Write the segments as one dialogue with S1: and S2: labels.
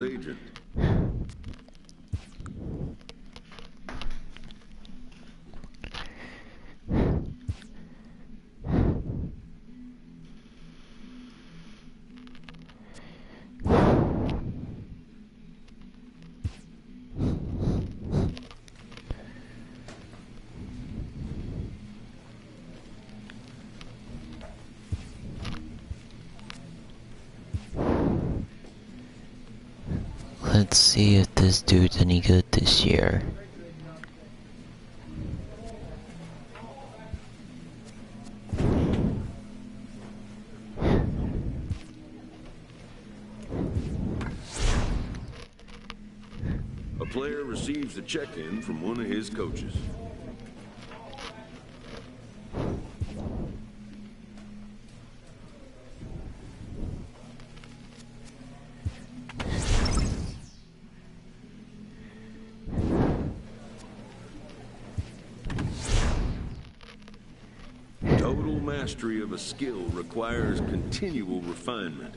S1: agent.
S2: Let's see if this dude's any good this year.
S1: A player receives a check-in from one of his coaches. Total mastery of a skill requires continual refinement.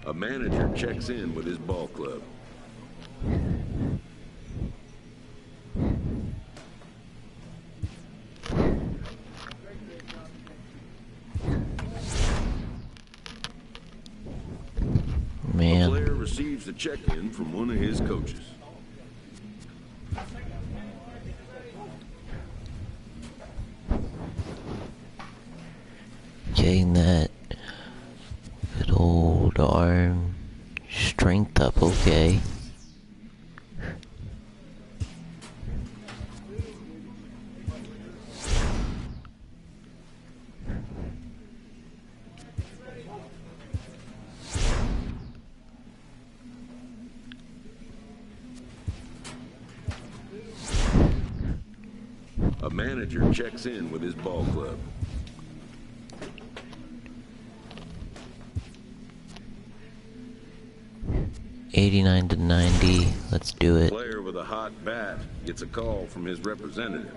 S1: A manager checks in with his ball club.
S2: Man.
S1: A player receives a check-in from one of his coaches.
S2: Getting that good old arm strength up, okay.
S1: A manager checks in with his ball club.
S2: '89 to '90. Let's do
S1: A
S2: it.
S1: player with a hot bat gets a call from his representative.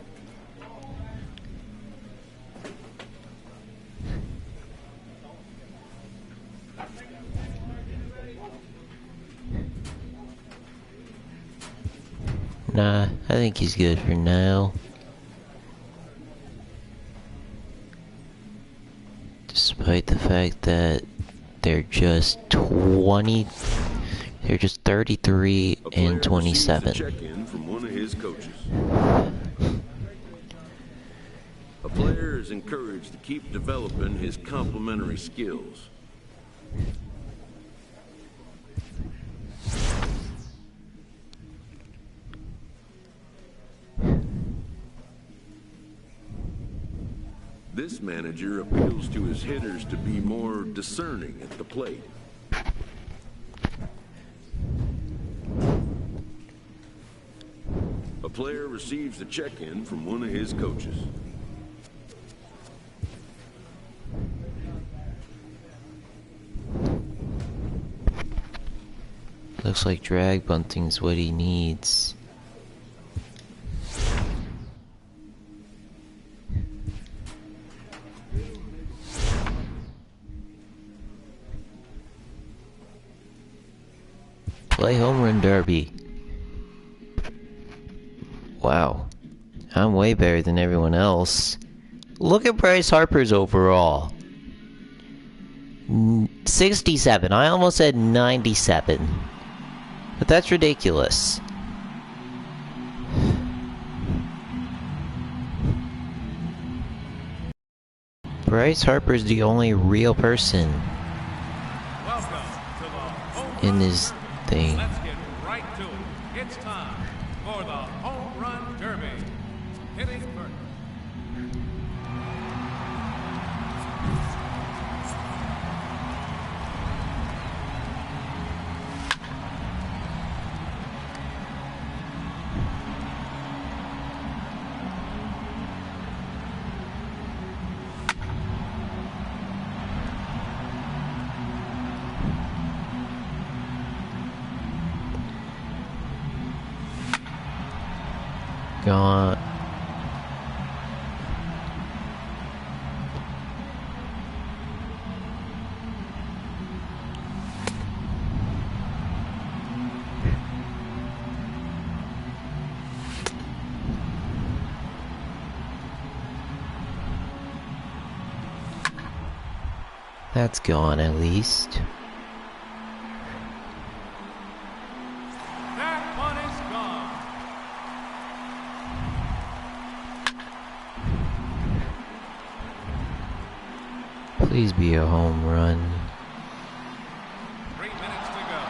S2: Nah, I think he's good for now. Despite the fact that they're just 33
S1: A player
S2: and 27.
S1: receives a check-in from one of his coaches. A player is encouraged to keep developing his complementary skills. This manager appeals to his hitters to be more discerning at the plate. A player receives a check-in from one of his coaches.
S2: Looks like drag bunting's what he needs. Play home run derby. Wow. I'm way better than everyone else. Look at Bryce Harper's overall. 67. I almost said 97. But that's ridiculous. Bryce Harper's the only real person in this thing.
S3: Let's get right to it. It's time for the home run derby. Hitting first,
S2: Gone. That's gone at least.
S3: That one is gone.
S2: Please be a home run.
S3: 3 minutes to go.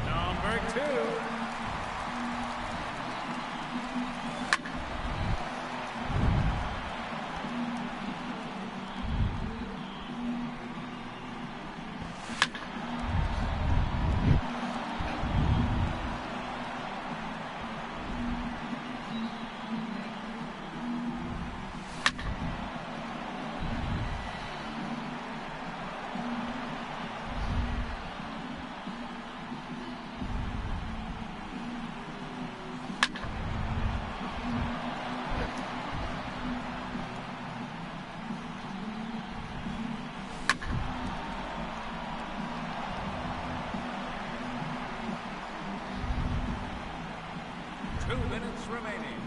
S3: Number 2. Remaining.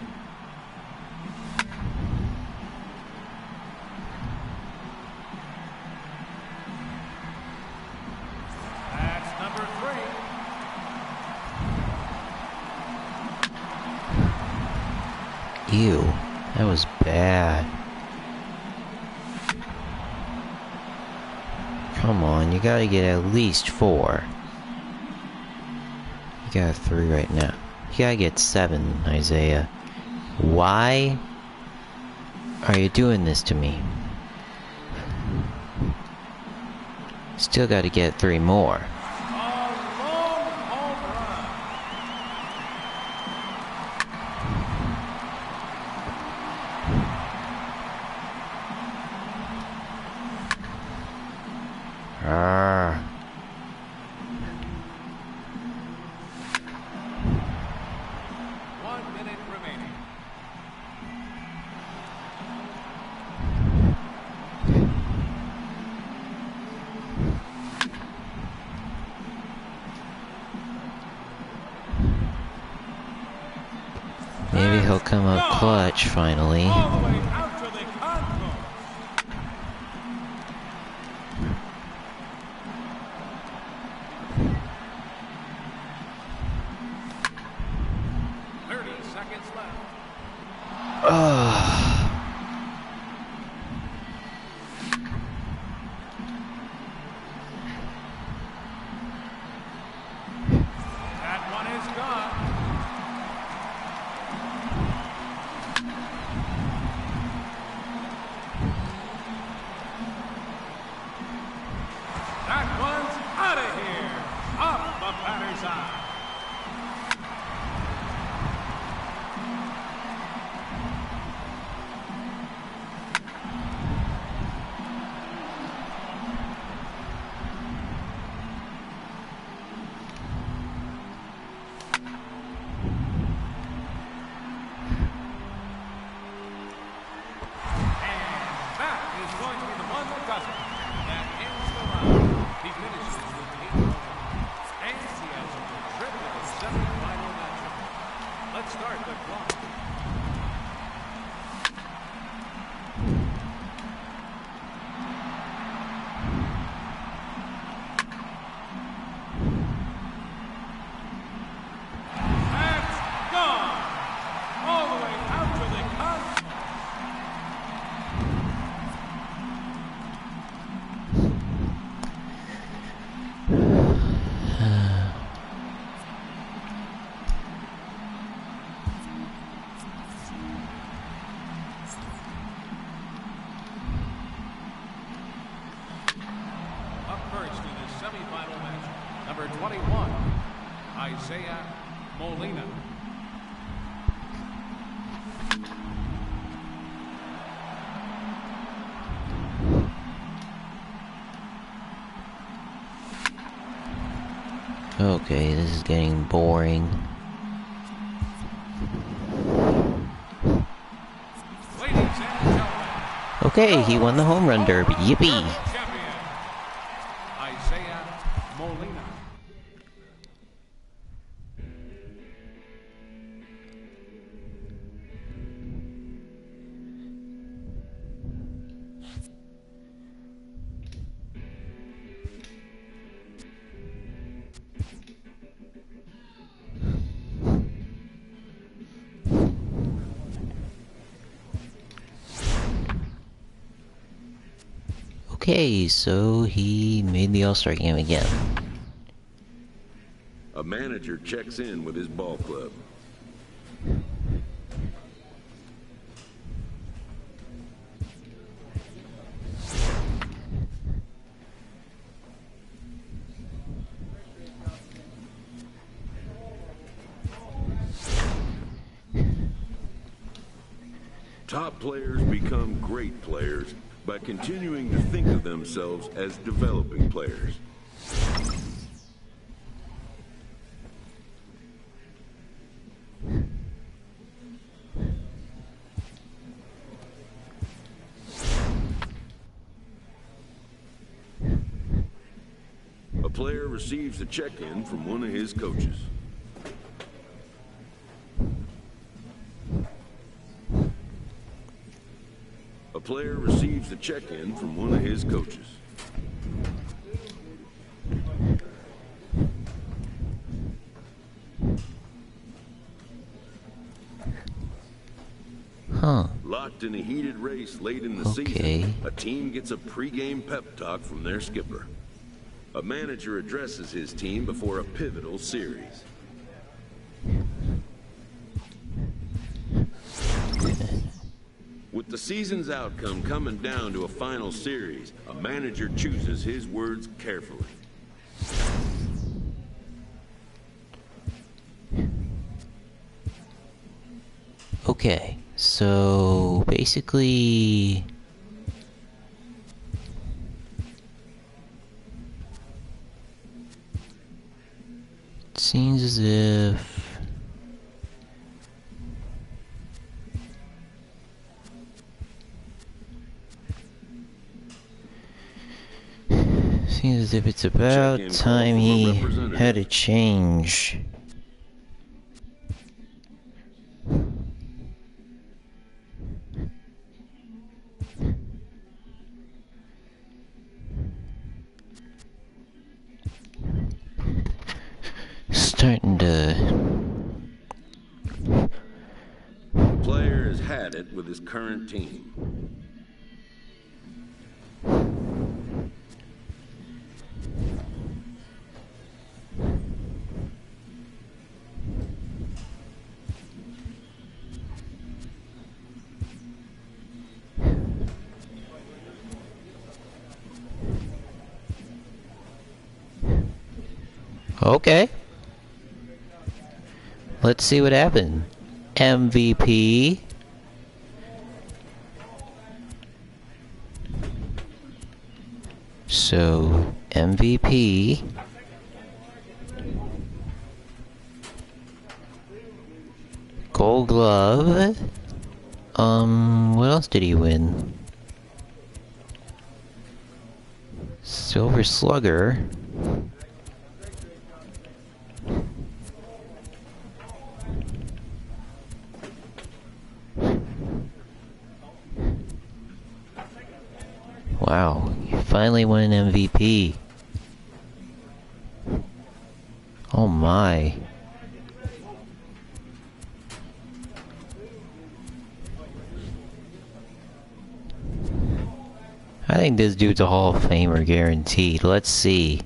S3: That's number 3.
S2: Ew, that was bad. Come on, you gotta get at least 4. You got 3 right now. You gotta get 7, Isaiah. Why are you doing this to me? Still gotta get 3 more. Arrgh.
S3: 1 minute remaining.
S2: Maybe he'll come up clutch finally.
S3: All the way out to the concourse. Seconds left. That one is gone. That one's out of here. Off the batter's eye. Let's start the clock. That's gone. All the way out to the concourse. First in the semifinal match, number 21, Isaiah Molina.
S2: Okay, this is getting boring.
S3: Ladies and gentlemen,
S2: Okay, he won the home run derby. Yippee!
S3: World Champion, Isaiah Molina.
S2: Okay, so he made the All-Star game again.
S1: A manager checks in with his ball club. Top players become great players by continuing to think of themselves as developing players. A player receives a check-in from one of his coaches. A player receives a check-in from one of his coaches.
S2: Huh.
S1: Locked in a heated race late in the
S2: Okay.
S1: season, a team gets a pregame pep talk from their skipper. A manager addresses his team before a pivotal series. With the season's outcome coming down to a final series, a manager chooses his words carefully.
S2: Okay, so basically... it seems as if... seems as if it's about
S1: Check-in call
S2: time
S1: from a
S2: he
S1: representative.
S2: had a change. Starting to...
S1: Player has had it with his current team.
S2: Okay. Let's see what happened. MVP. So, MVP. Gold Glove. What else did he win? Silver Slugger. Wow, you finally won an MVP. Oh my. I think this dude's a Hall of Famer guaranteed. Let's see.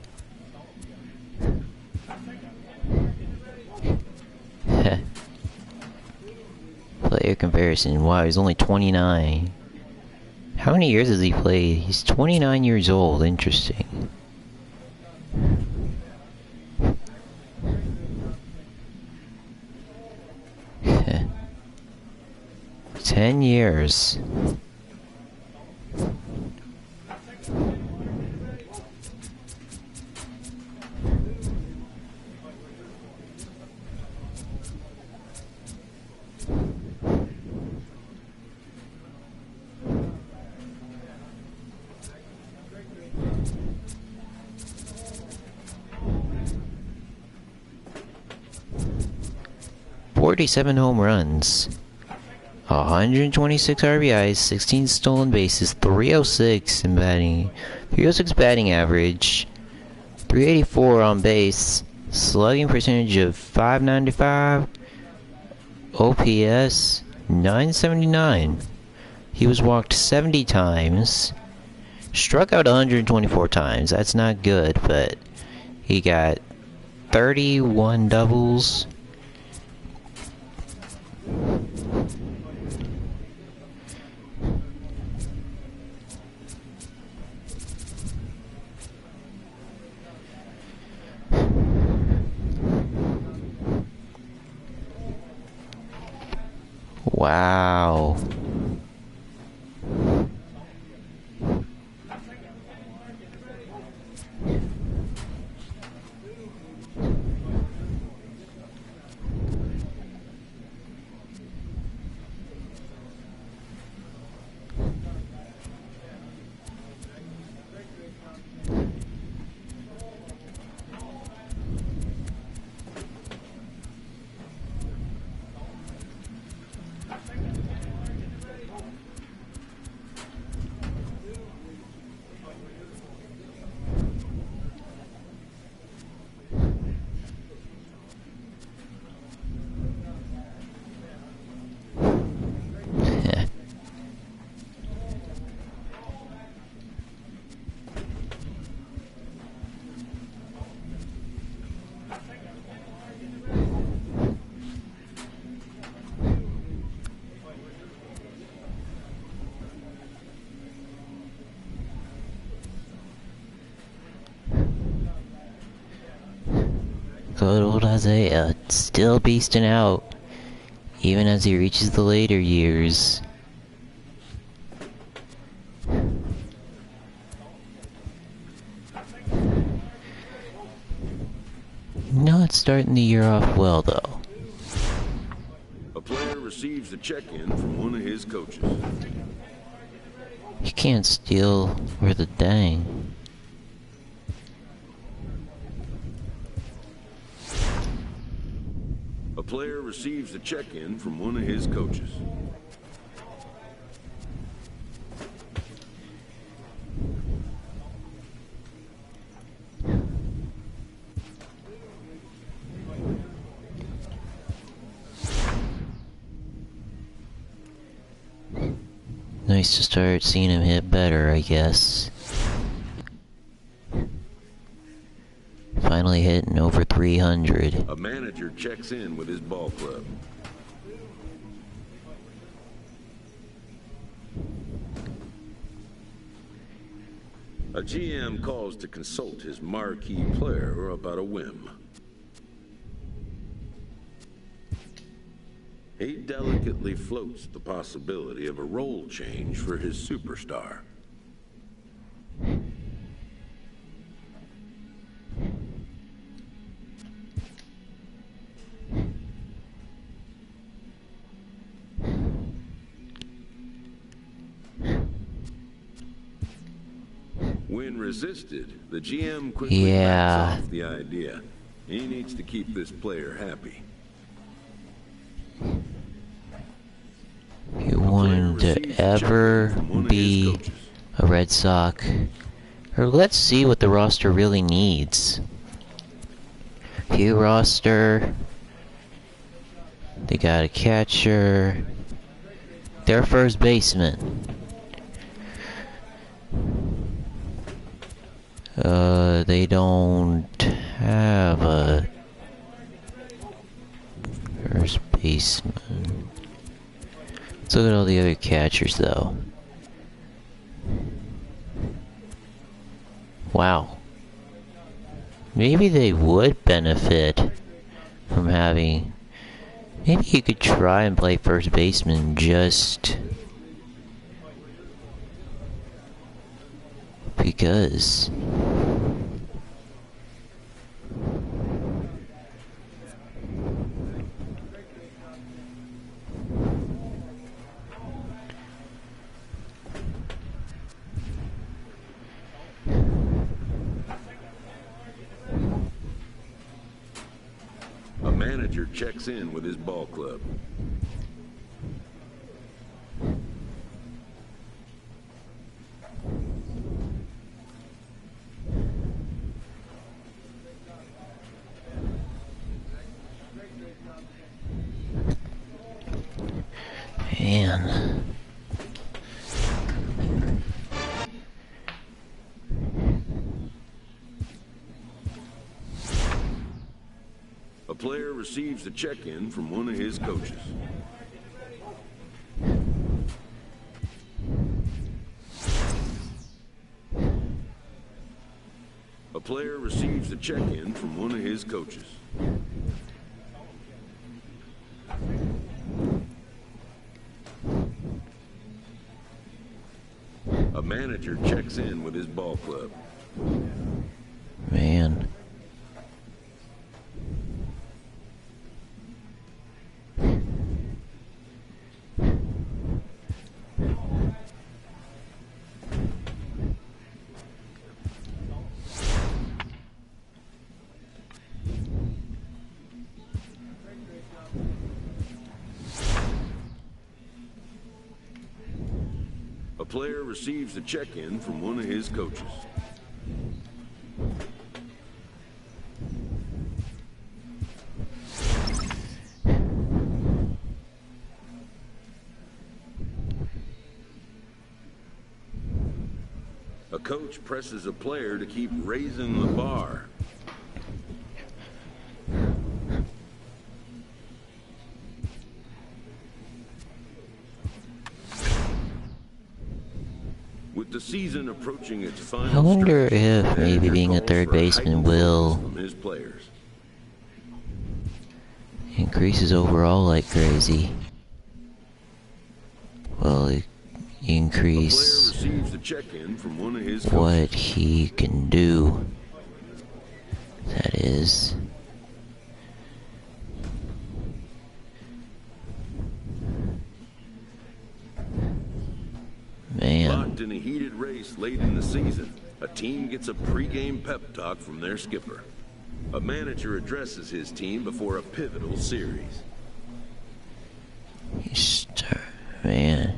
S2: Player comparison. Wow, he's only 29. How many years has he played? He's 29 years old. Interesting. Heh. 10 years. 47 home runs, 126 RBIs, 16 stolen bases, 306 in batting, 306 batting average, 384 on base, slugging percentage of .595, OPS 979. He was walked 70 times, struck out 124 times. That's not good, but he got 31 doubles. Wow. Good old Isaiah, still beasting out, even as he reaches the later years. Not starting the year off well, though.
S1: A player receives a check-in from one of his coaches.
S2: You can't steal worth a dang.
S1: A player receives a check-in from one of his coaches.
S2: Nice to start seeing him hit better, I guess. Finally hitting over 300.
S1: A manager checks in with his ball club. A GM calls to consult his marquee player about a whim. He delicately floats the possibility of a role change for his superstar. When resisted, the GM quickly backs off the idea. He needs to keep this player happy.
S2: You want him to ever be a Red Sox? Or let's see what the roster really needs. Few roster. They got a catcher. Their first baseman. They don't have a first baseman. Let's look at all the other catchers, though. Wow. Maybe they would benefit from having... Maybe you could try and play first baseman just... because...
S1: manager checks in with his ball club.
S2: Man.
S1: A player receives a check-in from one of his coaches. A player receives a check-in from one of his coaches. A manager checks in with his ball club.
S2: Man.
S1: A player receives a check-in from one of his coaches. A coach presses a player to keep raising the bar. With the season approaching its final
S2: I wonder
S1: stretch,
S2: if maybe
S1: manager
S2: being a
S1: calls
S2: third
S1: for
S2: baseman
S1: heightened
S2: will
S1: focus from his players.
S2: increase overall like crazy. Well,
S1: A player
S2: increase
S1: receives a check-in from one of his
S2: what
S1: coaches.
S2: he can do. That is. Man.
S1: Locked in a heated race late in the season, a team gets a pre-game pep talk from their skipper. A manager addresses his team before a pivotal series.
S2: Man.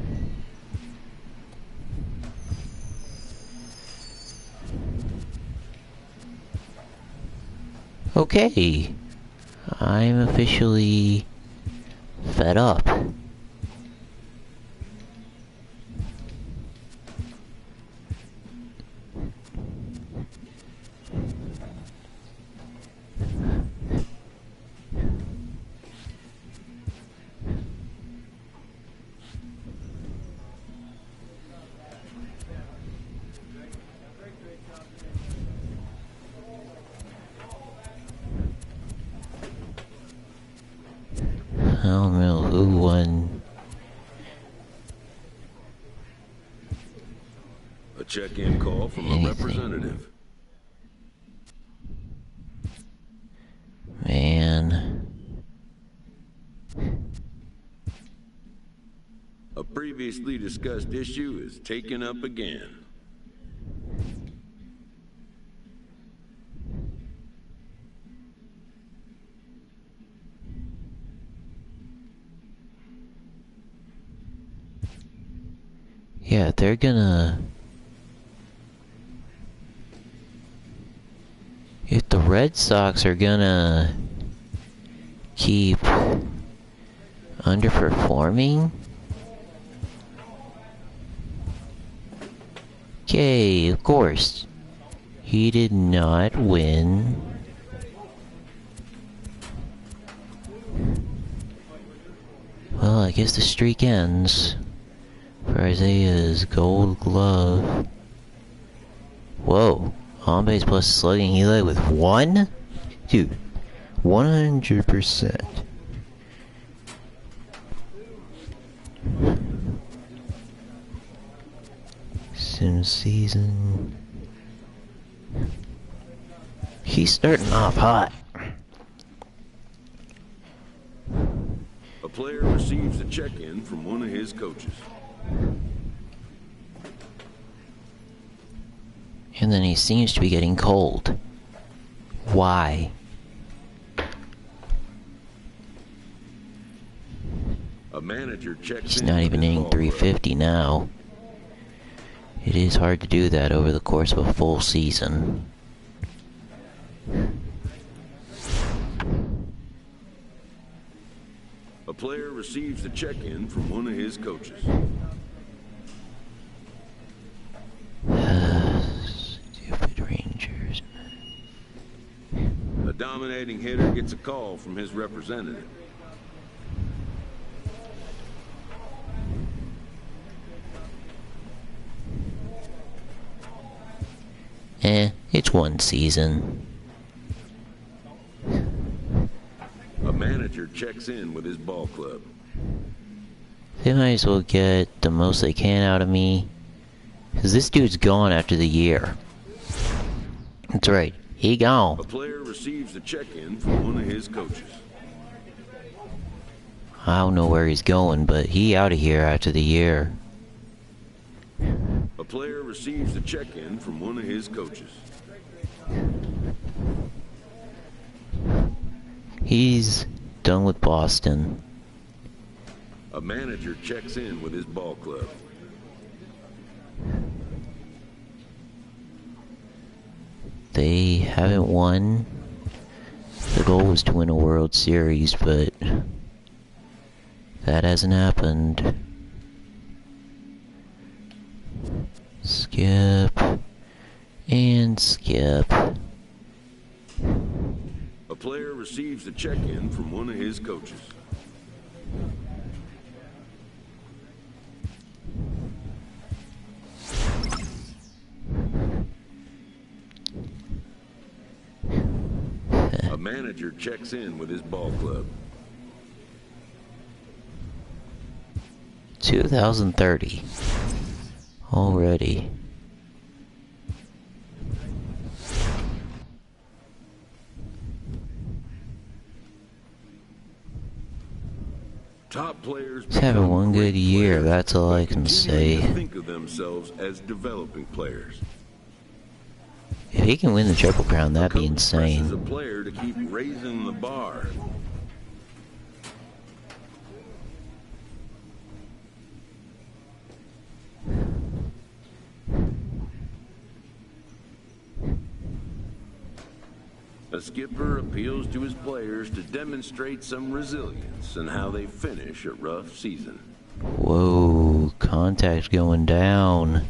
S2: Okay. I'm officially fed up. I don't know who won.
S1: A check-in call from a representative.
S2: Man.
S1: A previously discussed issue is taken up again.
S2: Yeah, they're gonna... If the Red Sox are gonna keep underperforming, okay, of course, he did not win. Well, I guess the streak ends for Isaiah's Gold Glove. Whoa. On base plus slugging, he led with 1? Dude, 100%. Sim season. He's starting off hot.
S1: A player receives a check-in from one of his coaches.
S2: And then he seems to be getting cold. Why?
S1: A manager checks
S2: He's
S1: in
S2: not
S1: with
S2: even
S1: his
S2: hitting
S1: ball club.
S2: 350 now. It is hard to do that over the course of a full season.
S1: A player receives a check-in from one of his coaches.
S2: Stupid Rangers.
S1: A dominating hitter gets a call from his representative.
S2: It's one season.
S1: A manager checks in with his ball club.
S2: They might as well get the most they can out of me. Because this dude's gone after the year. That's right. He
S1: A
S2: gone.
S1: player receives a check-in from one of his coaches.
S2: I don't know where he's going, but he out of here after the year.
S1: A player receives a check-in from one of his coaches.
S2: He's done with Boston.
S1: A manager checks in with his ball club.
S2: They haven't won. The goal was to win a World Series, but that hasn't happened. Skip. And skip.
S1: A player receives a check-in from one of his coaches. A manager checks in with his ball club.
S2: 2030. Already.
S1: Top players
S2: He's having
S1: become
S2: one good
S1: great
S2: year,
S1: players,
S2: that's all
S1: but
S2: I can
S1: continuing
S2: say.
S1: to think of themselves as developing players.
S2: If he can win the Triple Crown, that'd be
S1: Coach presses a
S2: insane.
S1: player to keep raising the bar. A skipper appeals to his players to demonstrate some resilience in how they finish a rough season.
S2: Whoa, contact's going down.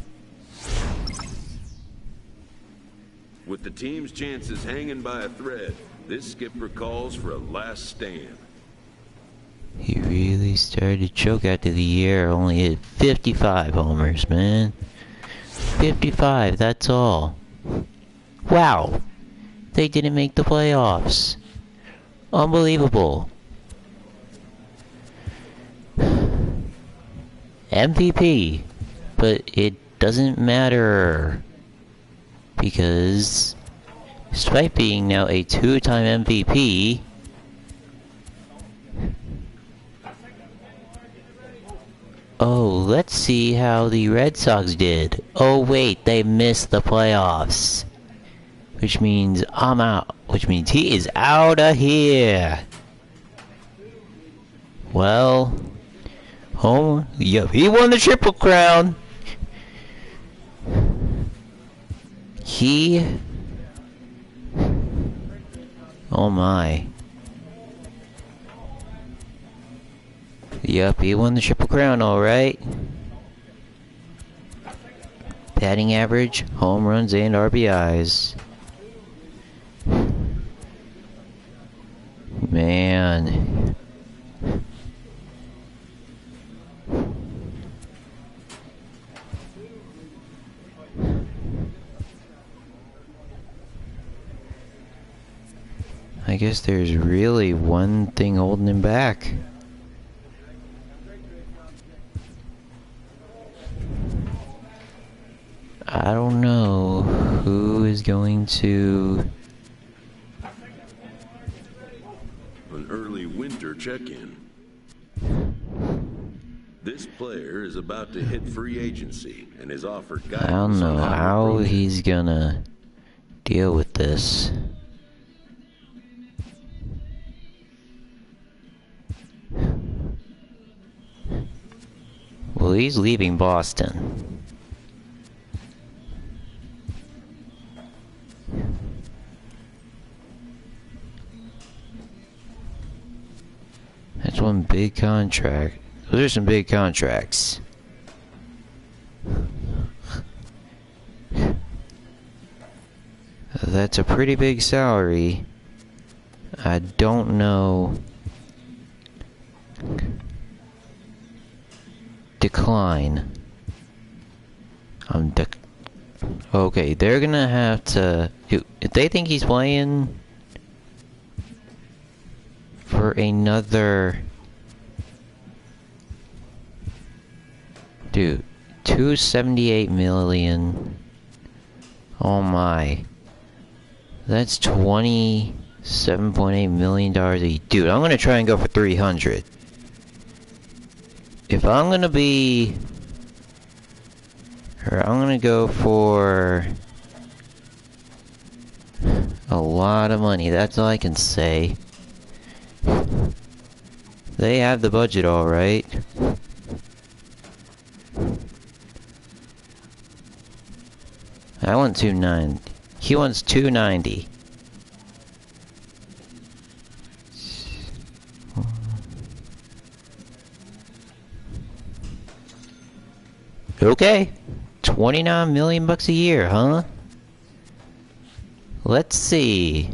S1: With the team's chances hanging by a thread, this skipper calls for a last stand.
S2: He really started to choke after the year. Only hit 55 homers, man. 55, that's all. Wow. They didn't make the playoffs. Unbelievable. MVP. But it doesn't matter. Because despite being now a two-time MVP, oh, let's see how the Red Sox did. Oh wait, they missed the playoffs. Which means I'm out. Which means he is out of here. Well, home. Yep, he won the Triple Crown. He. Oh my. Yep, he won the Triple Crown, alright. Batting average, home runs, and RBIs. Man. I guess there's really one thing holding him back. I don't know who is going to...
S1: An early winter check-in. This player is about to hit free agency and is offered guidance.
S2: I don't know
S1: on to
S2: how
S1: approach it.
S2: he's gonna deal with this. he's leaving Boston. That's one big contract. Those are some big contracts. That's a pretty big salary. I don't know. Decline. Okay, they're gonna have to. If they think he's playing for another. Dude, 278 million. Oh my. That's $27.8 million a year. Dude, I'm gonna try and go for 300. If I'm gonna be... Or I'm gonna go for... a lot of money, that's all I can say. They have the budget alright. I want 290. He wants 290. Okay. 29 million bucks a year, huh? Let's see.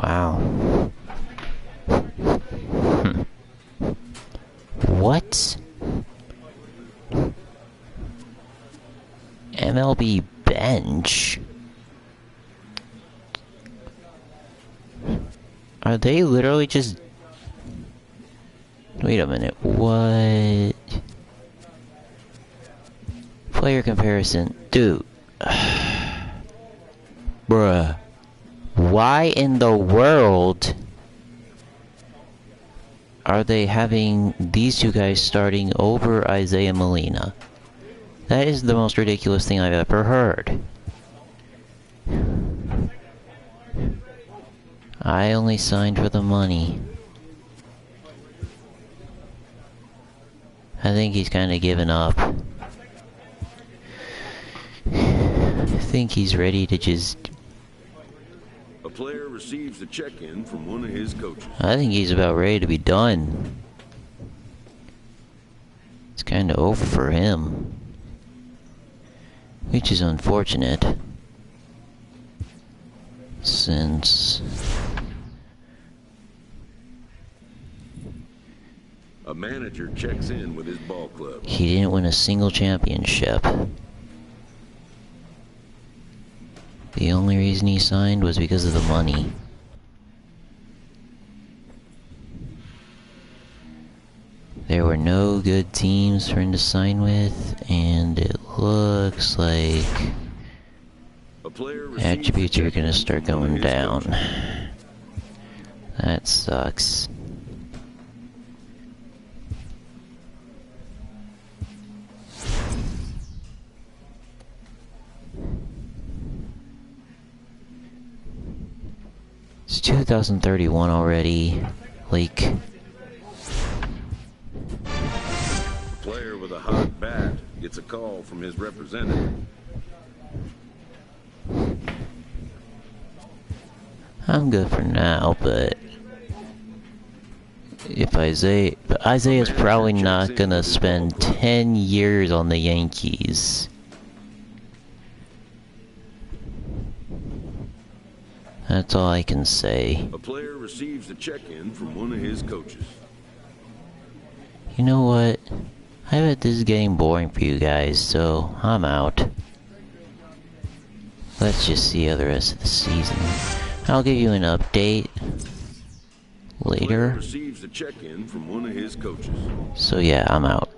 S2: Wow. What? MLB bench? Are they literally just... Wait a minute, what? Player comparison. Dude. Bruh. Why in the world are they having these two guys starting over Isaiah Molina? That is the most ridiculous thing I've ever heard. I only signed for the money. I think he's kind of given up. I think he's ready to just...
S1: A player receives a check-in from one of his coaches.
S2: I think he's about ready to be done. It's kind of over for him. Which is unfortunate. Since...
S1: A manager checks in with his ball club.
S2: he didn't win a single championship. The only reason he signed was because of the money. There were no good teams for him to sign with, and it looks like attributes are gonna start going down. That sucks. It's 2031 already. Like...
S1: A player with a hot bat gets a call from his representative.
S2: I'm good for now, but... if Isaiah's probably not gonna spend 10 years on the Yankees. That's all I can say.
S1: A player receives a check-in from one of his coaches.
S2: You know what? I bet this is getting boring for you guys, so I'm out. Let's just see how the rest of the season. I'll give you an update
S1: Player
S2: later.
S1: receives a check-in from one of his coaches.
S2: So yeah, I'm out.